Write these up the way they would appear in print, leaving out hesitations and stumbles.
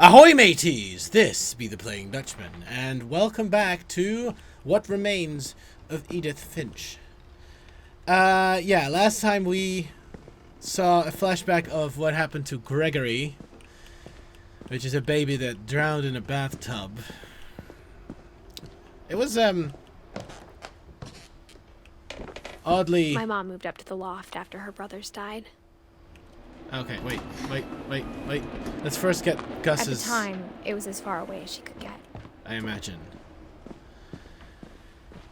Ahoy mateys! This be the Playing Dutchman, and welcome back to what remains of Edith Finch. Yeah, last time we saw a flashback of what happened to Gregory, which is a baby that drowned in a bathtub. It was, oddly... My mom moved up to the loft after her brothers died. Okay, wait. Let's first get Gus's... At the time, it was as far away as she could get. I imagine.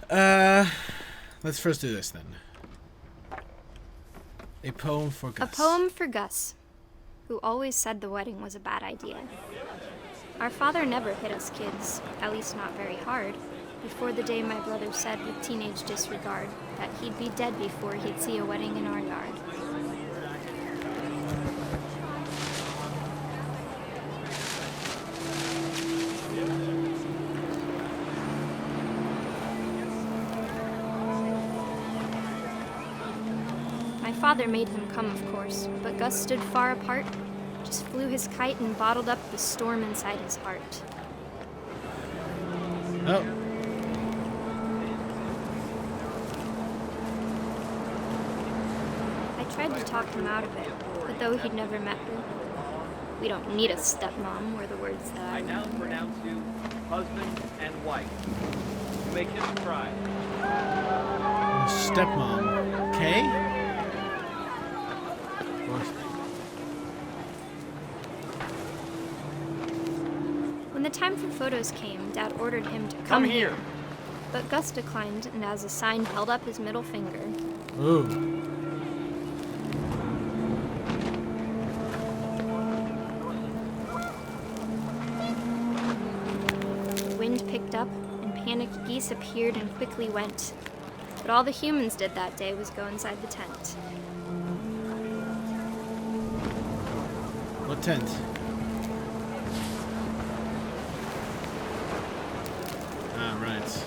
Let's first do this then. A poem for Gus. A poem for Gus, who always said the wedding was a bad idea. Our father never hit us kids, at least not very hard, before the day my brother said with teenage disregard that he'd be dead before he'd see a wedding in our yard. My father made him come, of course, but Gus stood far apart, just flew his kite and bottled up the storm inside his heart. Oh. I tried to talk him out of it, but though he'd never met her, "We don't need a stepmom," were the words that I now pronounce you husband and wife. You may kiss the bride. Stepmom. Okay? When the time for photos came, Dad ordered him to Come here. But Gus declined and as a sign held up his middle finger. Ooh. The wind picked up and panicked geese appeared and quickly went. But all the humans did that day was go inside the tent. What tent? Ah, right.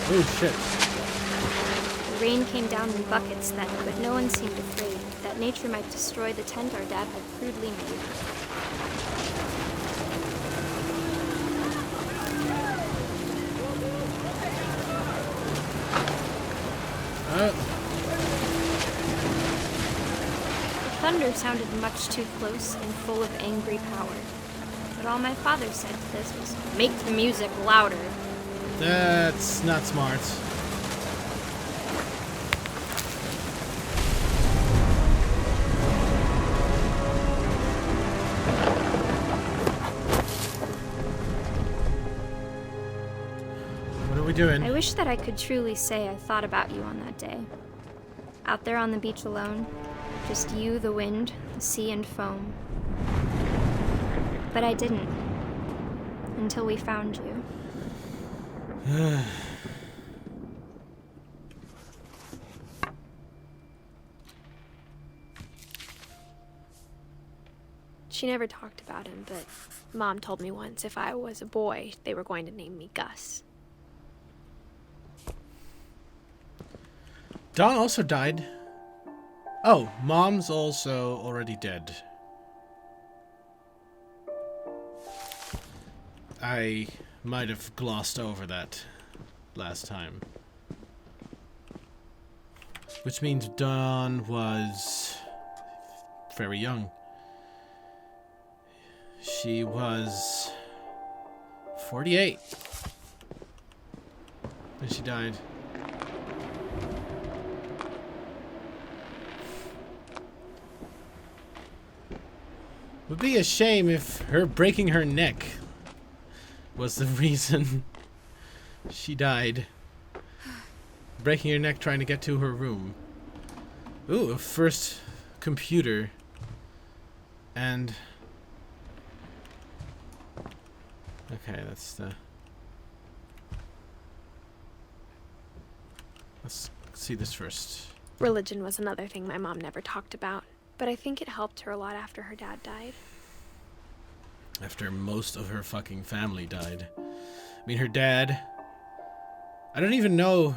Oh, shit. The rain came down in buckets then, but no one seemed afraid that nature might destroy the tent our dad had crudely made. The thunder sounded much too close and full of angry power. But all my father said to this was, "Make the music louder." That's not smart. What are we doing? I wish that I could truly say I thought about you on that day. Out there on the beach alone, just you, the wind, the sea, and foam. But I didn't. Until we found you. She never talked about him, but Mom told me once if I was a boy, they were going to name me Gus. Dawn also died. Oh, Mom's also already dead. I might have glossed over that last time. Which means Dawn was very young. She was 48 when she died. Would be a shame if her breaking her neck was the reason she died. Breaking her neck trying to get to her room. Ooh, a first computer. And... okay, that's the... let's see this first. Religion was another thing my mom never talked about, but I think it helped her a lot after her dad died. After most of her fucking family died. I mean, her dad... I don't even know...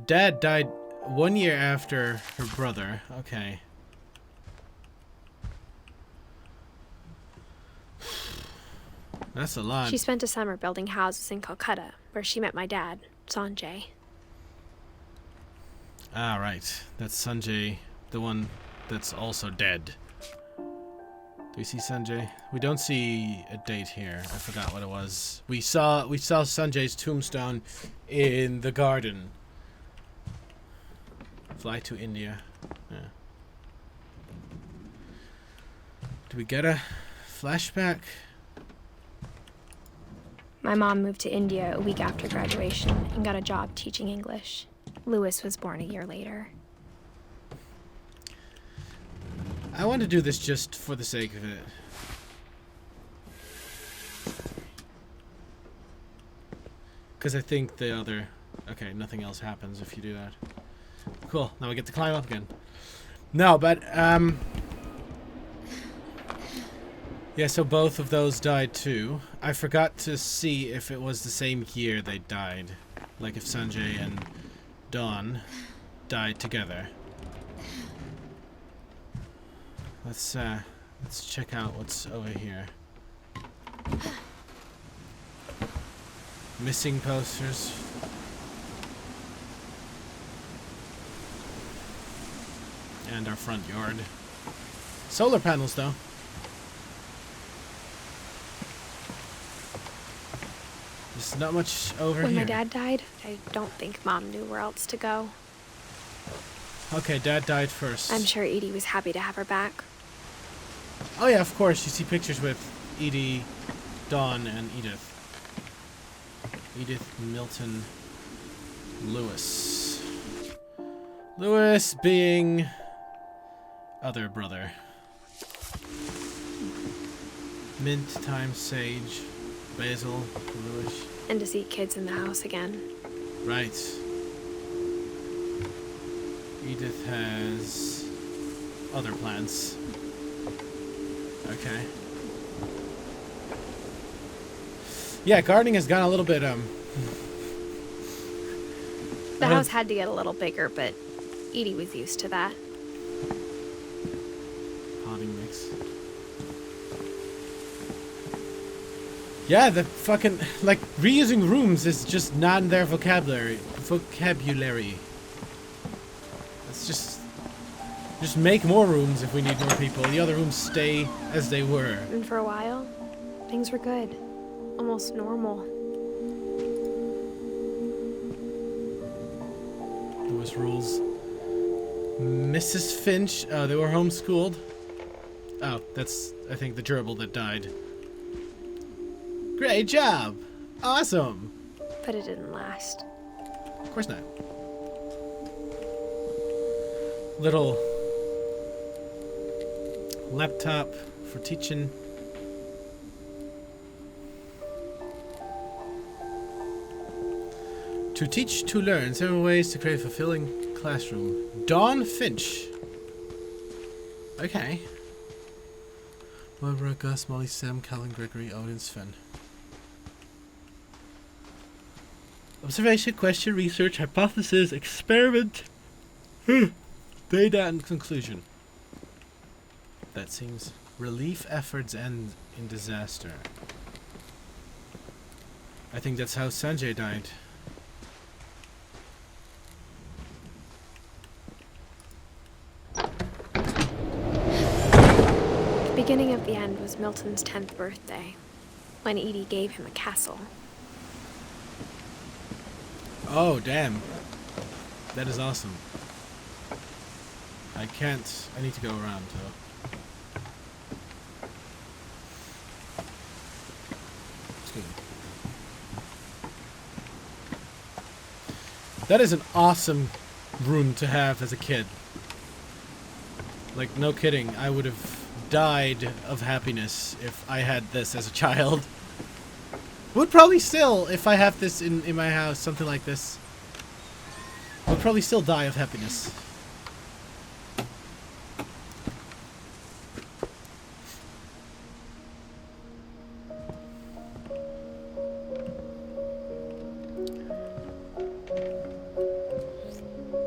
Dad died 1 year after her brother. Okay. That's a lot. She spent a summer building houses in Calcutta, where she met my dad, Sanjay. Ah, right. That's Sanjay, the one that's also dead. Do we see Sanjay? We don't see a date here. I forgot what it was. We saw Sanjay's tombstone in the garden. Fly to India. Yeah. Do we get a flashback? My mom moved to India a week after graduation and got a job teaching English. Louis was born a year later. I want to do this just for the sake of it. Because I think the other... Okay, nothing else happens if you do that. Cool, now we get to climb up again. No, but, yeah, so both of those died too. I forgot to see if it was the same year they died. Like if Sanjay and Dawn died together. Let's check out what's over here. Missing posters. And our front yard. Solar panels, though. There's not much over When here. my dad died, I don't think Mom knew where else to go. Okay, Dad died first. I'm sure Edie was happy to have her back. Oh yeah, of course. You see pictures with Edie, Dawn, and Edith. Edith, Milton, Louis. Louis being other brother. Mint, thyme, sage, basil, Louis. And to see kids in the house again. Right. Edith has other plants. Okay. Yeah, gardening has gone a little bit, The house had to get a little bigger, but Edie was used to that. potting mix. Yeah, the fucking, like, reusing rooms is just not in their vocabulary. It's just make more rooms if we need more people. The other rooms stay as they were. And for a while, things were good. Almost normal. Lewis rules. Mrs. Finch. Oh, they were homeschooled. Oh, that's, I think, the gerbil that died. Great job! Awesome! But it didn't last. Of course not. Little laptop for teaching. To teach, to learn. 7 ways to create a fulfilling classroom. Dawn Finch. Okay. Barbara, Gus, Molly, Sam, Calvin, Gregory, Odin, Sven. Observation, question, research, hypothesis, experiment, data, and conclusion. That seems... Relief efforts end in disaster. I think that's how Sanjay died. The beginning of the end was Milton's 10th birthday, when Edie gave him a castle. Oh, damn. That is awesome. I need to go around, though. Excuse me. That is an awesome room to have as a kid. Like, no kidding, I would have died of happiness if I had this as a child. Would probably still, if I have this in my house, something like this. Would probably still die of happiness.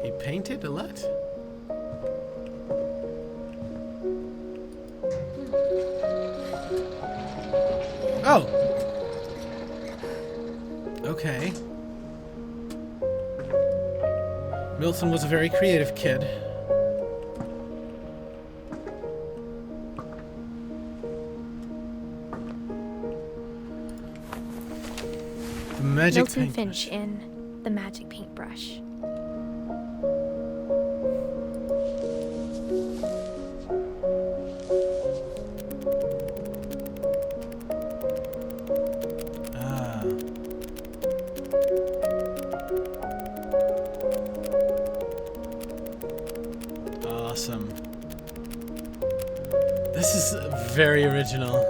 He painted? Oh! Okay. Milton was a very creative kid. The magic Milton paintbrush. Finch in The Magic Paintbrush. Ah. Awesome. This is very original.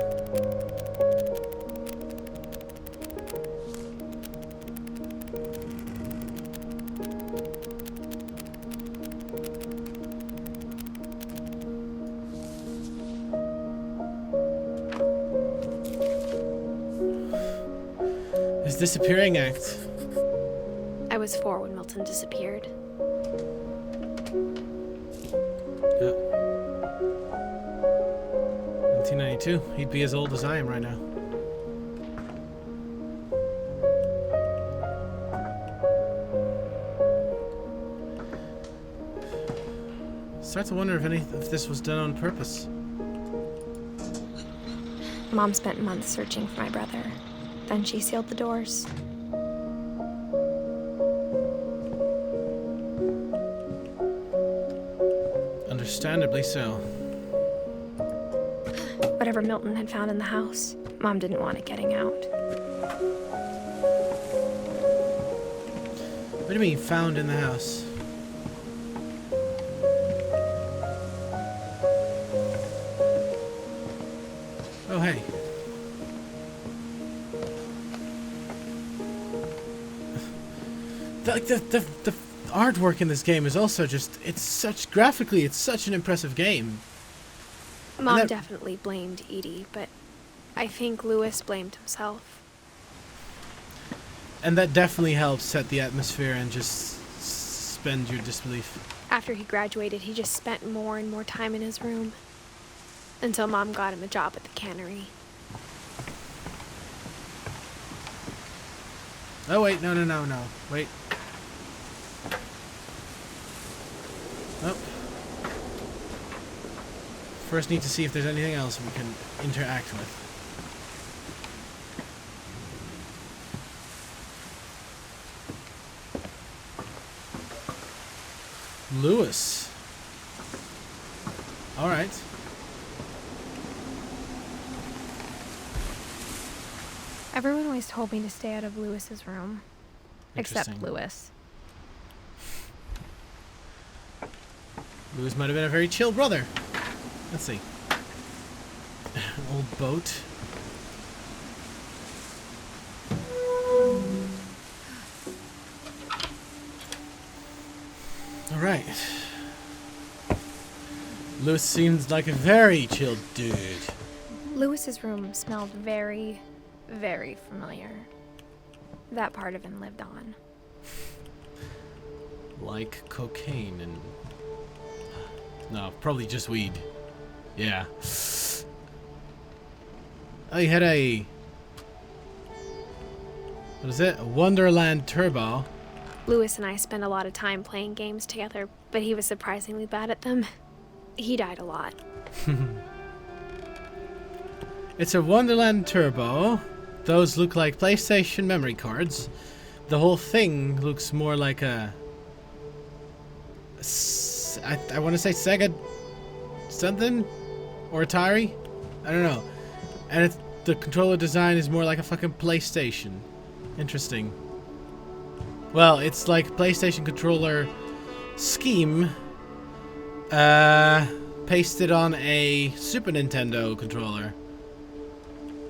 His disappearing act. I was 4 when Milton disappeared. Yeah. 1992. He'd be as old as I am right now. Start to wonder if this was done on purpose. Mom spent months searching for my brother. Then she sealed the doors. Understandably so. Whatever Milton had found in the house, Mom didn't want it getting out. What do you mean, found in the house? Oh, hey. The artwork in this game is also just, it's such an impressive game. Mom definitely blamed Edie, but I think Lewis blamed himself. And that definitely helps set the atmosphere and just suspend your disbelief. After he graduated, he just spent more and more time in his room. Until Mom got him a job at the cannery. Oh, wait, no. Wait. Oh. First need to see if there's anything else we can interact with. Lewis. Alright. Everyone always told me to stay out of Lewis's room. Except Interesting. Lewis. Lewis might have been a very chill brother. Let's see. Old boat. Alright. Lewis seems like a very chill dude. Lewis's room smelled very, very familiar. That part of him lived on. Like cocaine and... No, probably just weed. Yeah. Oh, he had a... What is it? A Wonderland Turbo. Lewis and I spent a lot of time playing games together, but he was surprisingly bad at them. He died a lot. It's a Wonderland Turbo. Those look like PlayStation memory cards. The whole thing looks more like a... I want to say Sega something? Or Atari? I don't know. And the controller design is more like a fucking PlayStation. Interesting. Well, it's like PlayStation controller scheme pasted on a Super Nintendo controller.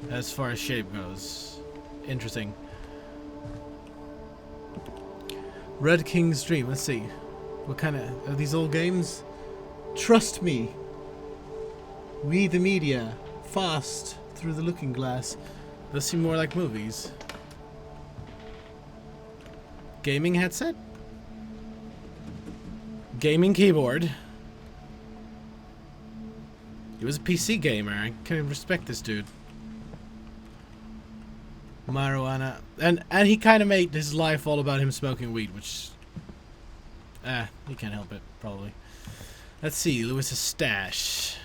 As far as shape goes. Interesting. Red King's Dream. Let's see. What kind of... Are these old games? Trust me. We the media. Fast. Through the looking glass. Those seem more like movies. Gaming headset? Gaming keyboard. He was a PC gamer. I can respect this dude. marijuana. And he kind of made his life all about him smoking weed, which... he can't help it, probably. Let's see, Lewis's stash.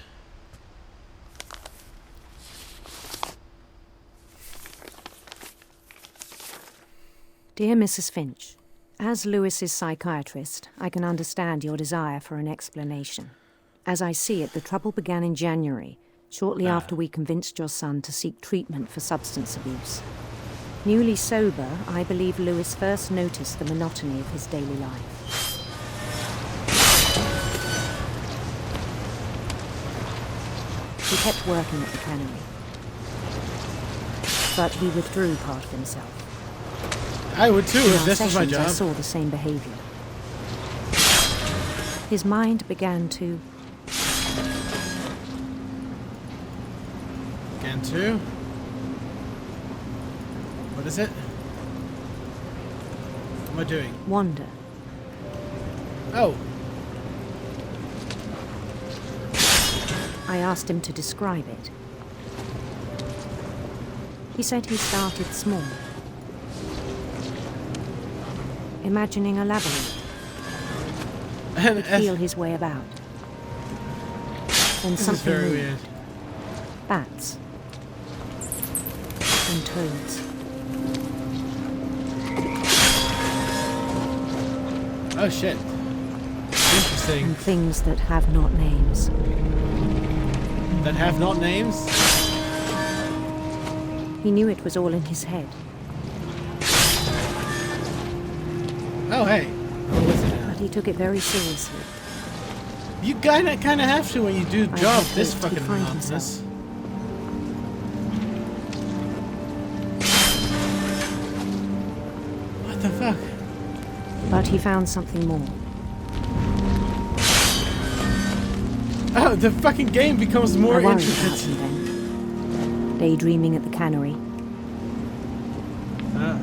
Dear Mrs. Finch, as Lewis's psychiatrist, I can understand your desire for an explanation. As I see it, the trouble began in January, shortly after we convinced your son to seek treatment for substance abuse. Newly sober, I believe Lewis first noticed the monotony of his daily life. He kept working at the cannery, but he withdrew part of himself. I would too, In if our this was my sessions, I job. saw the same behavior. His mind began to... Again, too. What is it? What am I doing? wander. Oh. I asked him to describe it. He said he started small, imagining a labyrinth, And would feel his way about. Then this is something very moved. weird. Bats and toads. Oh shit. Interesting. And things that have not names. That have not names? He knew it was all in his head, Oh hey. What was it now? but he took it very seriously. You kinda have to when you do I job had this hoped he'd fucking find nonsense. What the fuck? But he found something more. Oh, the fucking game becomes more I worried about intricate. him then. Daydreaming at the cannery. Ah.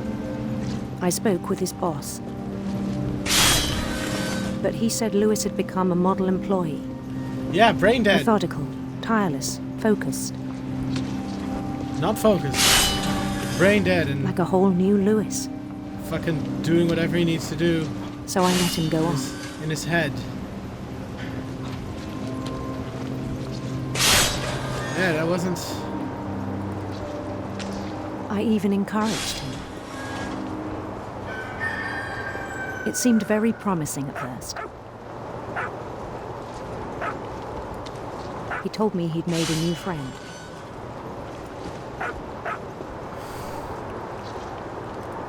I spoke with his boss. But he said Lewis had become a model employee. Yeah, brain dead. Methodical, tireless, focused. Not focused. Brain dead and Like a whole new Lewis. fucking doing whatever he needs to do So I let him go on. in his head. Yeah, that wasn't... I even encouraged him. It seemed very promising at first. He told me he'd made a new friend.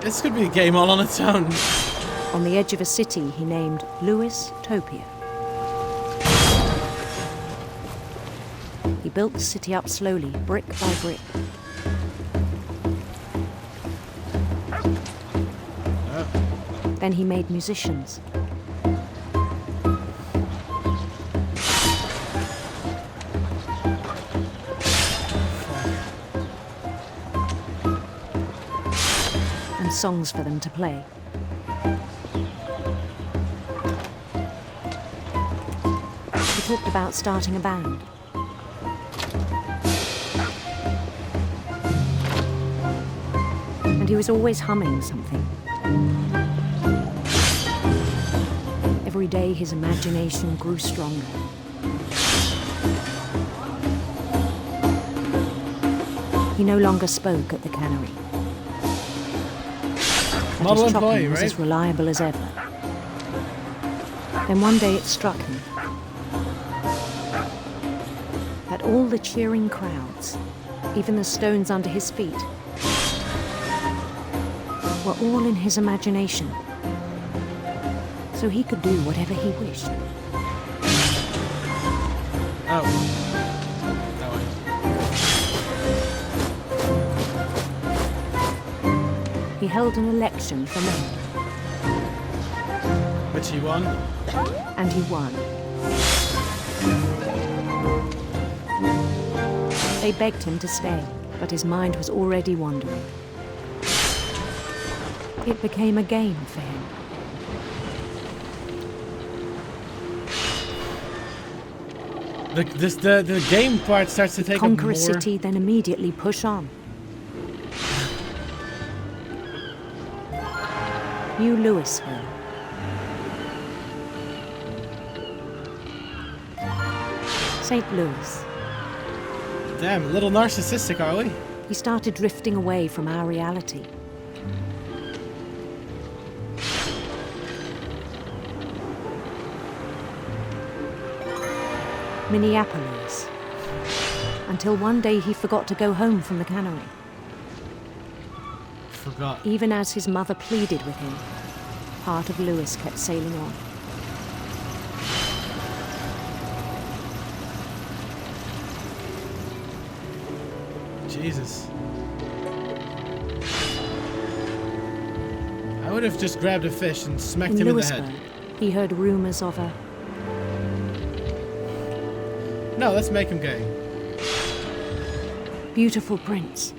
This could be a game all on its own. On the edge of a city he named Lewis Topia. He built the city up slowly, brick by brick. Then he made musicians. And songs for them to play. He talked about starting a band. And he was always humming something. Every day his imagination grew stronger. He no longer spoke at the cannery. But Model his employee, chopping was right? as reliable as ever. Then one day it struck him that all the cheering crowds, even the stones under his feet, were all in his imagination. So he could do whatever he wished. Oh. That way. He held an election for mayor, Which he won. and he won. They begged him to stay, but his mind was already wandering. It became a game for him. The game part starts to take up Conquer more. a city, then immediately push on. New Louisville. St. Louis. Damn, a little narcissistic, are we? We started drifting away from our reality. Minneapolis. Until one day he forgot to go home from the cannery. Forgot. Even as his mother pleaded with him, part of Louis kept sailing on. Jesus. I would have just grabbed a fish and smacked him in the head. He heard rumors of a... No, let's make him gay. beautiful prince.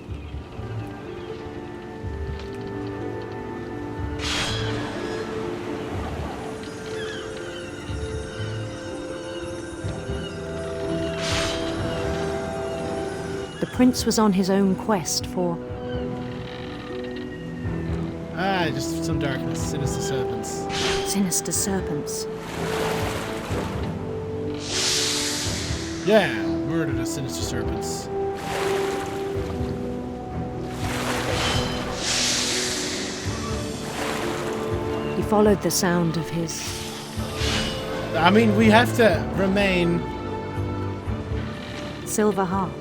The prince was on his own quest for... just some darkness, sinister serpents. Sinister serpents. Yeah, murder the sinister serpents. He followed the sound of his... I mean, we have to remain... silver harp.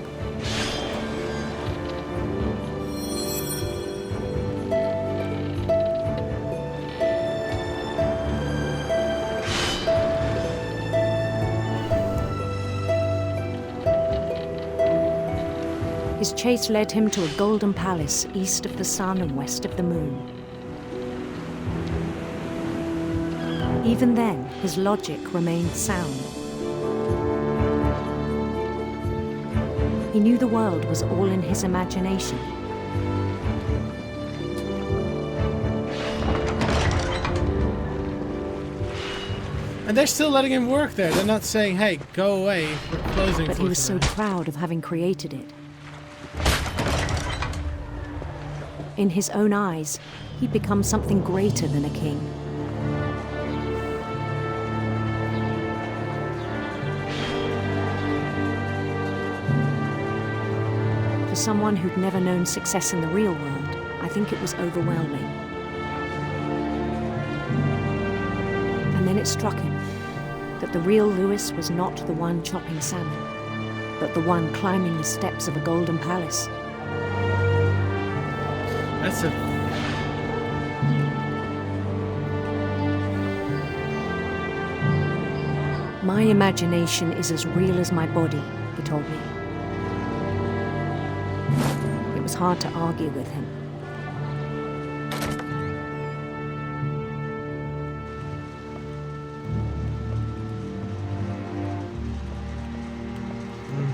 His chase led him to a golden palace east of the sun and west of the moon. Even then, his logic remained sound. He knew the world was all in his imagination. And they're still letting him work there. They're not saying, hey, go away, we're closing. But he was so proud of having created it. In his own eyes, he'd become something greater than a king. For someone who'd never known success in the real world, I think it was overwhelming. And then it struck him that the real Louis was not the one chopping salmon, but the one climbing the steps of a golden palace. That's a... My imagination is as real as my body, he told me. It was hard to argue with him.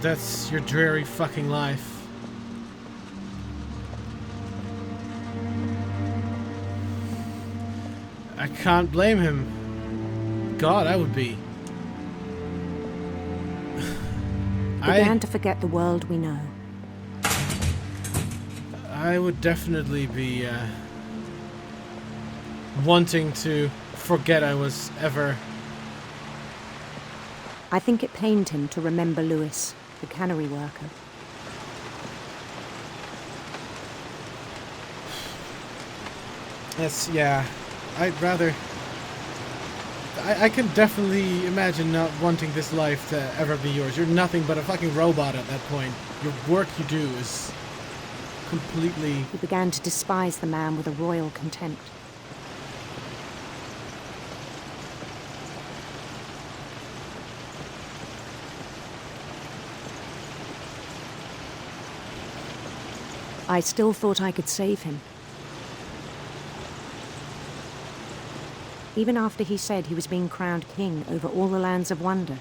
That's your dreary fucking life. I can't blame him. God, I would be. Began to forget the world we know. I would definitely be wanting to forget I was ever... I think it pained him to remember Louis, the cannery worker. Yeah. I'd rather... I can definitely imagine not wanting this life to ever be yours. You're nothing but a fucking robot at that point. Your work you do is completely... He began to despise the man with a royal contempt. I still thought I could save him. Even after he said he was being crowned king over all the lands of wonder.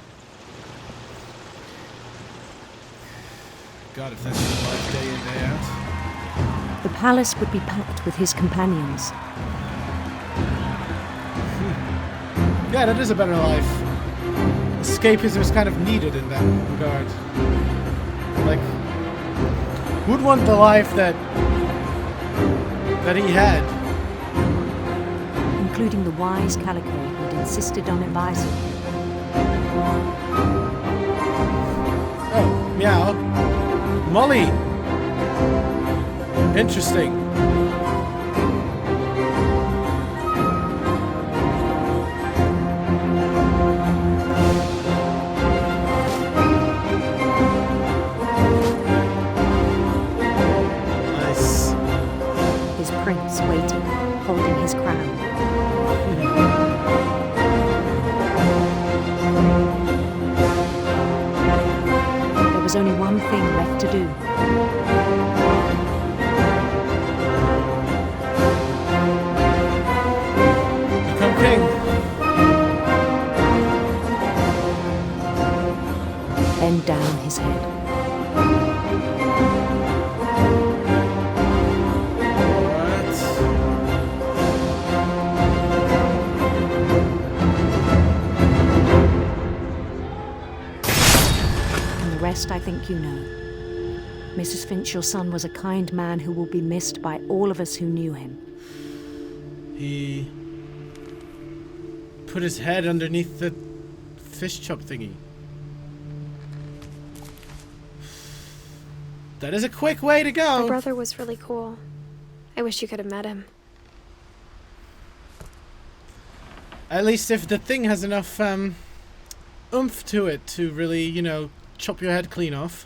God, if that's your life day in, day out. The palace would be packed with his companions. Yeah, that is a better life. Escapism is kind of needed in that regard. Like, who'd want the life that he had? including the wise Calico who'd insisted on advising him. Oh, meow. Molly! Interesting. Nice. His prince waited, holding his crown. There was only one thing left to do. Become king. Bend down his head. What? And the rest I think you know. Mrs. Finch, your son was a kind man who will be missed by all of us who knew him. He put his head underneath the fish chop thingy. That is a quick way to go. My brother was really cool. I wish you could have met him. At least if the thing has enough oomph to it to really, you know, chop your head clean off.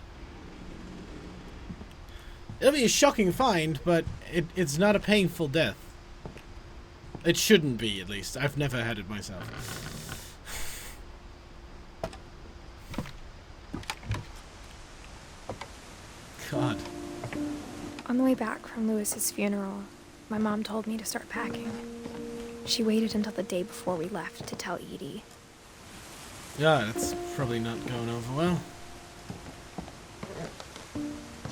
It'll be a shocking find, but it's not a painful death. It shouldn't be, at least. I've never had it myself. God. On the way back from Lewis's funeral, my mom told me to start packing. She waited until the day before we left to tell Edie. Yeah, that's probably not going over well.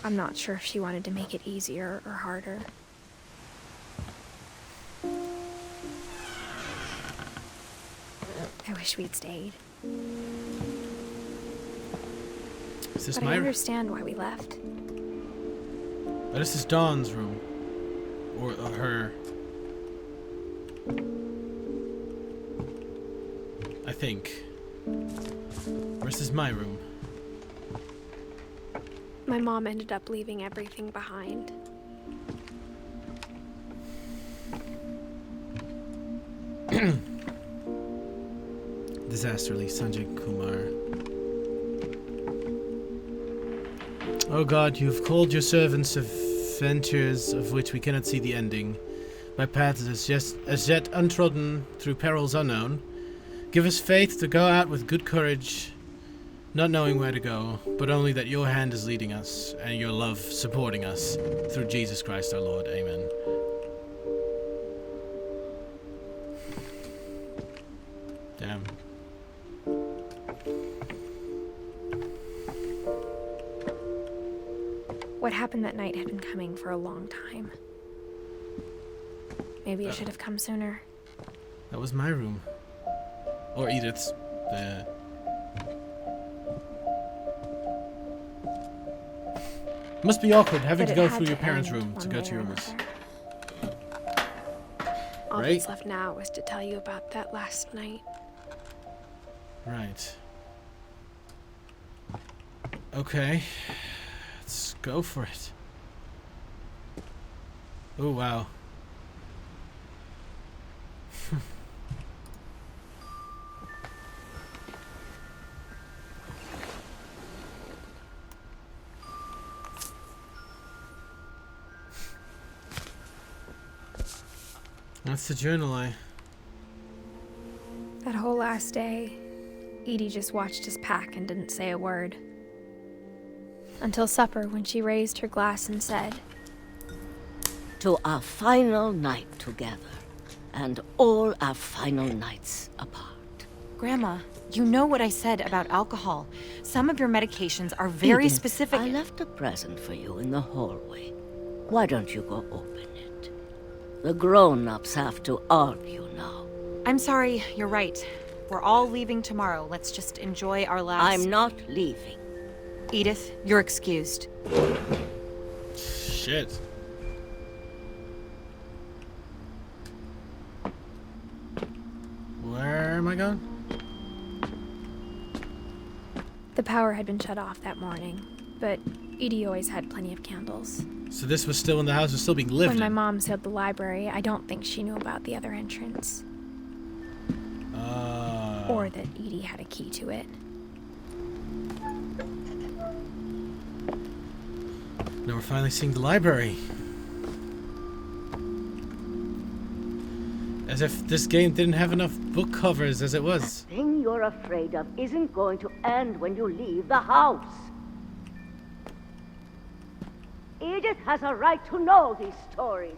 I'm not sure if she wanted to make it easier or harder. I wish we'd stayed. Is this But I my... understand why we left. Oh, this is Dawn's room. Or her. I think. Or is this my room? My mom ended up leaving everything behind. Disasterly, Sanjay Kumar. O God, you have called your servants of ventures of which we cannot see the ending, by paths as yet untrodden through perils unknown. Give us faith to go out with good courage, not knowing where to go, but only that your hand is leading us, and your love supporting us, through Jesus Christ our Lord. Amen. Damn. What happened that night had been coming for a long time. Maybe it should have come sooner. That was my room. Or Edith's. Must be awkward having But to it go had through your to parents' end room to one go way to or yours. another. All Right? that's left now is to tell you about that last night. Right. Okay. Let's go for it. Oh, wow. That's the journal That whole last day, Edie just watched us pack and didn't say a word. Until supper, when she raised her glass and said, To our final night together, and all our final nights apart. Grandma, you know what I said about alcohol. Some of your medications are very Edith, specific. I left a present for you in the hallway. Why don't you go open it? The grown-ups have to argue now. I'm sorry, you're right. We're all leaving tomorrow. Let's just enjoy our last... I'm not leaving. Edith, you're excused. Shit. Where am I going? The power had been shut off that morning, but Edie always had plenty of candles. So this was still in the house, was still being lived When my in. mom sealed the library, I don't think she knew about the other entrance. Or that Edie had a key to it. Now we're finally seeing the library. As if this game didn't have enough book covers as it was. The thing you're afraid of isn't going to end when you leave the house. Edith has a right to know these stories.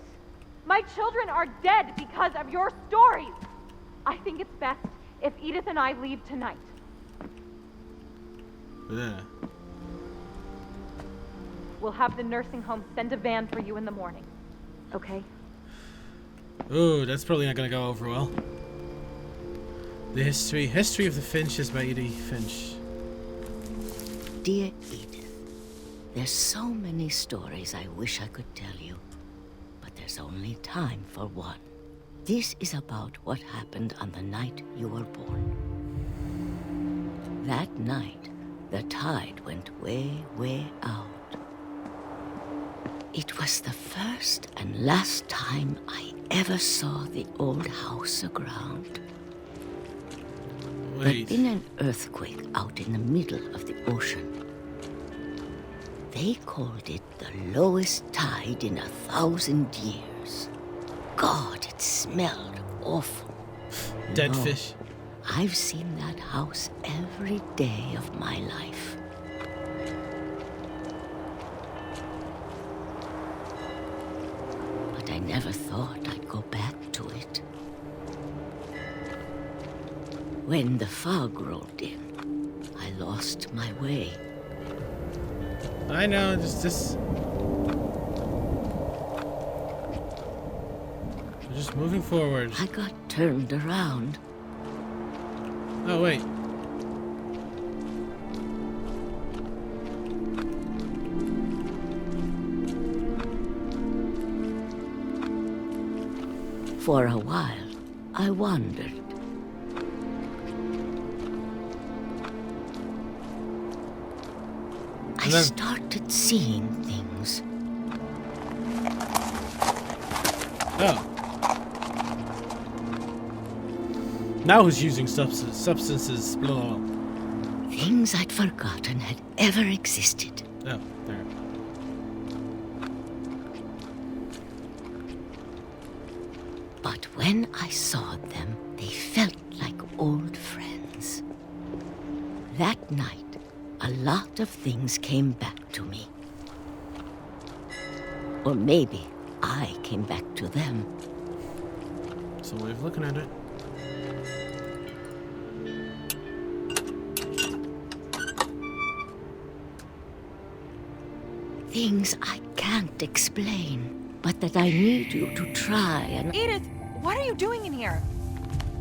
My children are dead because of your stories. I think it's best if Edith and I leave tonight. Yeah. We'll have the nursing home send a van for you in the morning. Okay? Ooh, that's probably not gonna go over well. The history of the Finches by Edie Finch. Dear Edith, there's so many stories I wish I could tell you, but there's only time for one. This is about what happened on the night you were born. That night, the tide went way, way out. It was the first and last time I ever saw the old house aground. Wait. There'd been an earthquake out in the middle of the ocean. They called it the lowest tide in 1,000 years. God, it smelled awful. Dead No, fish. I've seen that house every day of my life. But I never thought I'd go back to it. When the fog rolled in, I lost my way. I know, just we're just moving forward. I got turned around. Oh wait. For a while, I wandered. I then- started seeing things. Oh. Now who's using substances? Blah, blah, blah. Things I'd forgotten had ever existed. Oh, there. But when I saw them, they felt like old friends. That night, a lot of things came back to me. Or maybe I came back to them. That's a way of looking at it. Things I can't explain, but that I need you to try and... Edith, what are you doing in here?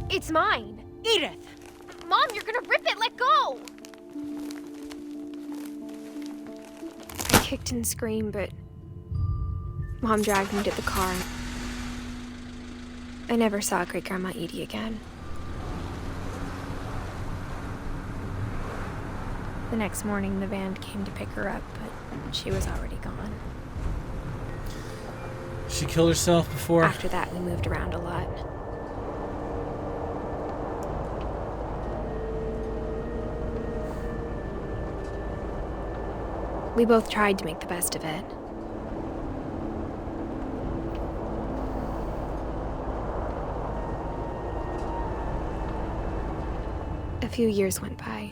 It's mine! Edith! Mom, you're gonna rip it! Let go! I kicked and screamed, but Mom dragged me to the car. I never saw Great Grandma Edie again. The next morning, the van came to pick her up, but she was already gone. She killed herself before. After that, we moved around a lot. We both tried to make the best of it. A few years went by.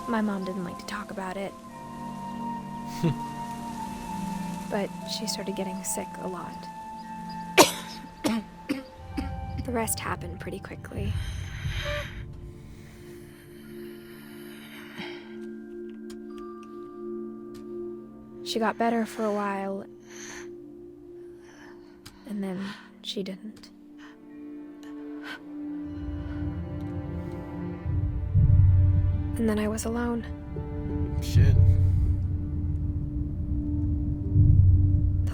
My mom didn't like to talk about it. But she started getting sick a lot. The rest happened pretty quickly. She got better for a while, and then she didn't. And then I was alone. Shit.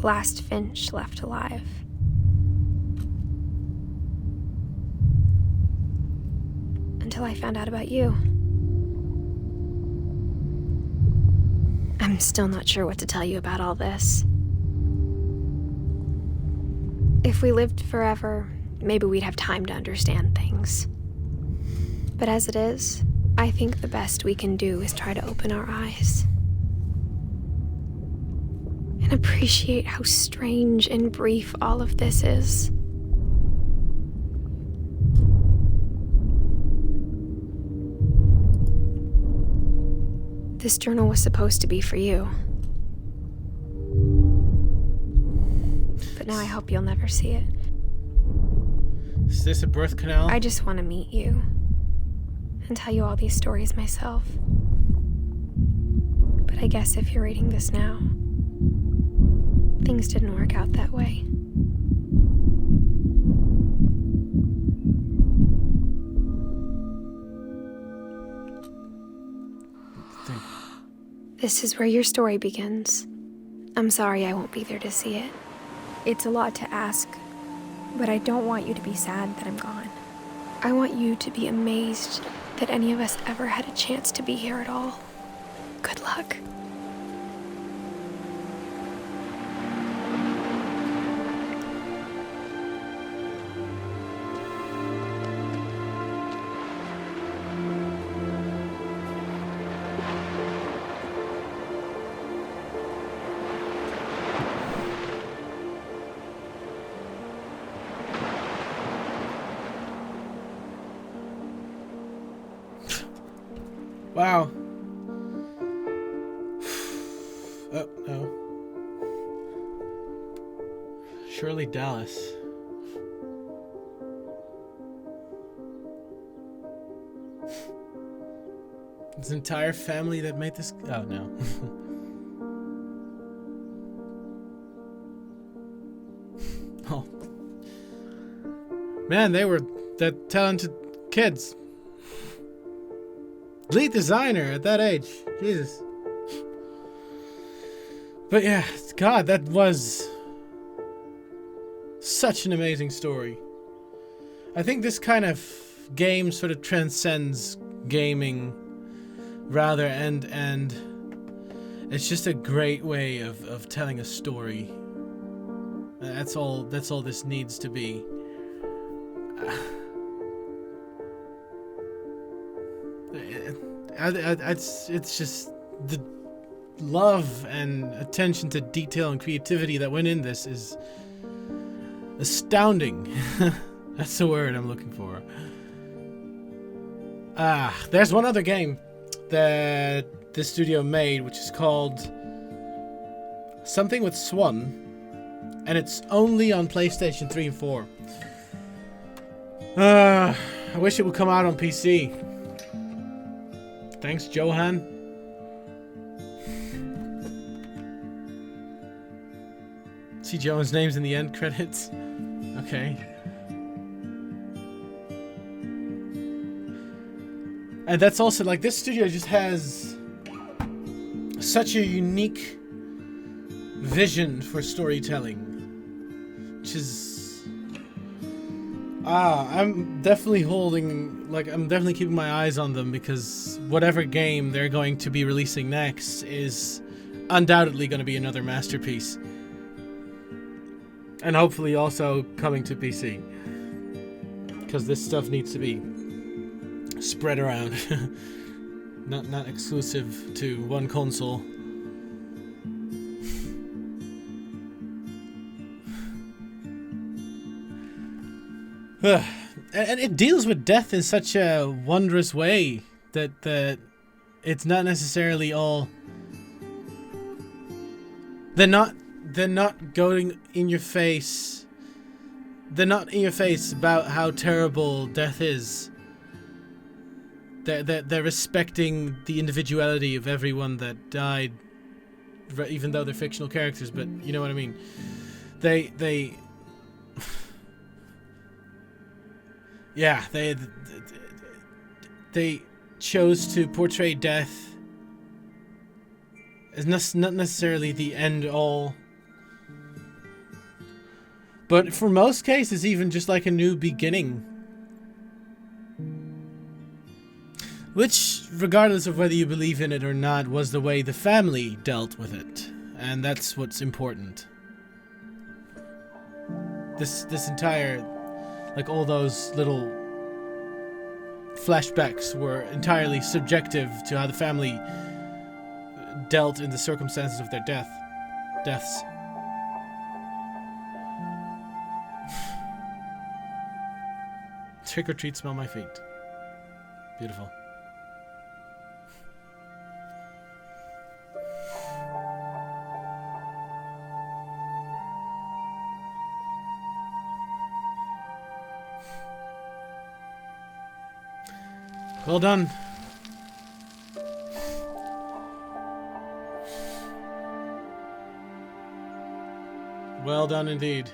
The last Finch left alive. Until I found out about you. I'm still not sure what to tell you about all this. If we lived forever, maybe we'd have time to understand things. But as it is, I think the best we can do is try to open our eyes. And appreciate how strange and brief all of this is. This journal was supposed to be for you. But now I hope you'll never see it. Is this a birth canal? I just want to meet you and tell you all these stories myself. But I guess if you're reading this now, things didn't work out that way. This is where your story begins. I'm sorry I won't be there to see it. It's a lot to ask, but I don't want you to be sad that I'm gone. I want you to be amazed that any of us ever had a chance to be here at all. Good luck. Wow. Oh, no. Shirley Dallas. His entire family that made this. Oh, no. Oh. Man, they were that talented kids. Lead designer at that age. Jesus. But yeah, God, that was such an amazing story. I think this kind of game sort of transcends gaming rather, and it's just a great way of telling a story. That's all this needs to be. It's just the love and attention to detail and creativity that went in this is astounding. That's the word I'm looking for. There's one other game that this studio made, which is called something with Swan, and it's only on PlayStation 3 and 4. I wish it would come out on PC. Thanks, Johan. See Johan's names in the end credits. Okay. And that's also, like, this studio just has such a unique vision for storytelling. Which is... I'm definitely I'm definitely keeping my eyes on them, because whatever game they're going to be releasing next is undoubtedly going to be another masterpiece. And hopefully also coming to PC. Because this stuff needs to be spread around. not exclusive to one console. And it deals with death in such a wondrous way that it's not necessarily all. They're not going in your face. They're not in your face about how terrible death is. They're respecting the individuality of everyone that died, even though they're fictional characters. But you know what I mean. Yeah, they chose to portray death as not necessarily the end all, But for most cases, even just like a new beginning. Which, regardless of whether you believe in it or not, was the way the family dealt with it. And that's what's important. This entire, like all those little flashbacks were entirely subjective to how the family dealt in the circumstances of their deaths. Trick or treat, smell my feet. Beautiful. Well done. Well done indeed.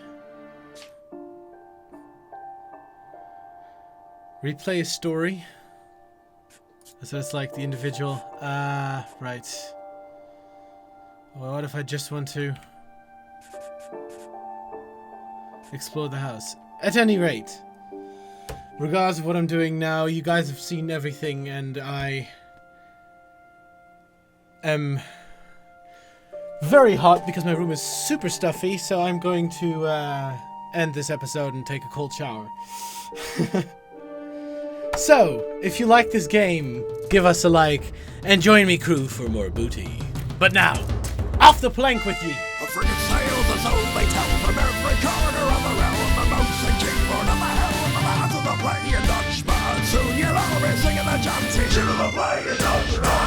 Replay a story. So it's like the individual. Right. Well, what if I just want to explore the house? At any rate, regardless of what I'm doing now, you guys have seen everything, and I am very hot because my room is super stuffy, so I'm going to end this episode and take a cold shower. So, if you like this game, give us a like, and join me, crew, for more booty. But now, off the plank with ye! A frigate sails as old they tell from every corner of the realm, the mouse and keyboard of the helm, the lads of the Playing Dutchman. Soon you'll all be singing the chanty tune of the Playing Dutchman.